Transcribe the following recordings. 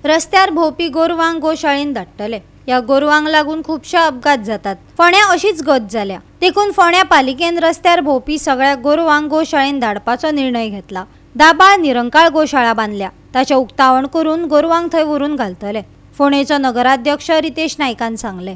रस्त्यार भोवपी गोरवांक गोशाळेन धाडटले। या गोरवांक लागून खूपशे अपघात जातात। फोंड्या अशीच गत जाल्या। देखून फोंड्या पालिकेन रस्त्यार भोवपी सगळ्या गोरवांक गोशाळेन धाडपाचो निर्णय घेतला। दाबाळ निरंकाळ गोशाळा बांधल्या। ताचे उक्तावण करून गोरवांक थंय व्हरून घालतले। फोंडेचो नगराध्यक्ष रितेश नायकान सांगले।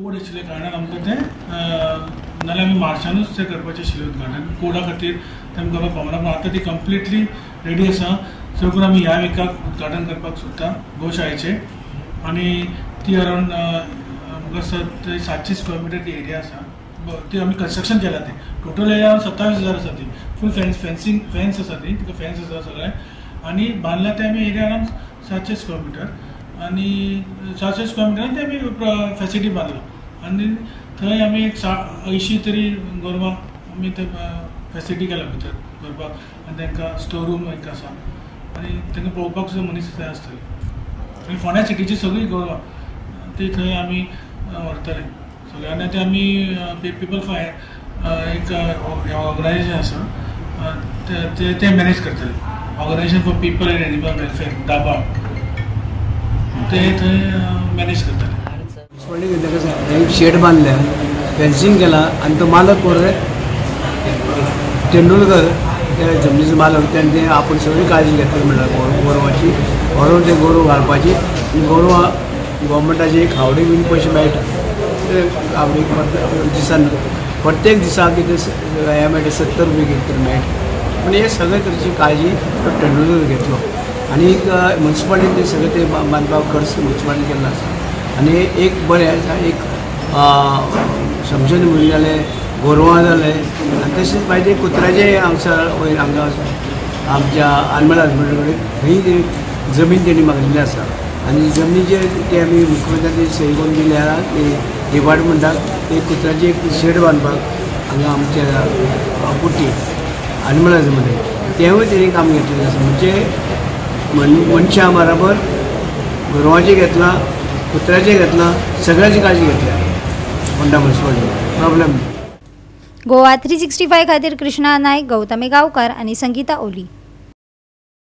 कोड आशिल्ल्या कारणान आमकां तें नाल्यार आमी मार्चानूच तें करपाचें आशिल्लें उद्घाटन। कोडा खातीर तें करपाक पावना, पूण आतां ती कंप्लिटली रेडी आसा। सो करून आमी ह्या विकाक उद्घाटन करपाक सोदता गोशाळेचें। आनी ती अरावंड आमकां 700 स्क्वेअर मिटर ती एरिया आसा। ती आमी कंस्ट्रक्शन केलां। ती टोटल एरिया 27,000 आसा। ती फूल फेन्स आसा। ती तिका फेन्स आसा सगळें। आनी बांदला ते आमी एरिया अरावंड 700 स्क्वेअर मिटर। आनी 700 स्क्वेअर मिटरान ते आमी फॅसिलिटी बांदला। आनी थंय आमी 80 तरी गोरवां आमी ते फॅसिलिटी केला भितर करपाक। आनी तांकां स्टोर रूम एक आसा। आनी तांकां पळोवपाक सुद्दां मनीस थंय आसतले। आनी फोंड्या सिटीची सगळीं गोरवां ती थंय आमी व्हरतले सगळे। आनी ते आमी पीपल फॉर एक ऑर्गनायजेशन आसा ते मॅनेज करतले। Organisation for people end animal welfare दाबाळ ते थंय मॅनेज करतले। एक शेड बांधल्या, फेन्सिंग केला आणि तो मालक कोण तेंडुलकर त्या जमनीचो मालक त्यांनी आपण सगळी काळजी घेतली म्हणल्यार गोरवांची व्हरून ते गोरव घालपाची। गोरवां गव्हर्मेंटाचे एक हावडे बीन पयशे मेळटा ते हावडे दिसान प्रत्येक दिसाक कितें हे मेळटा 70 रुपये कितें मेळटा। पूण हे सगळे तरेची काळजी तो तेंडुलकर घेतलो। आनी म्युन्सिपालिटीन ते सगळे ते बांदपाक खर्च म्युन्सिपालिटीन केल्लो आसा। आनी एक बरें आसा, एक समजून भुरगीं जाले, गोरवां जाले, आनी तशेंच मागीर कुत्र्याचे हांगासर वयर हांगा आमच्या एनिमल हजबंड्री कडेन थंय जमीन तेणी म्हाका दिल्ली आसा। आनी जमनीचेर ते आमी मुख्यमंत्र्याची सही करून दिली आसा। ते डिपार्टमेंटाक ते कुत्र्याचे एक शेड बांदपाक हांगा आमच्या कुट्टी एनिमल हजबंड्री तेवूय तेणी काम घेतलेलें आसा। म्हणजे मनशां बरोबर गोरवांचें घेतलां, कुत्र्याचे घेतला, सगळ्याची काळजी घेतल्या फोंडा म्युन्सिपालिटी प्रॉब्लेम। गोवा 365 खातीर कृष्णा नायक, गौतमी गांवकार आनी संगीता ओली।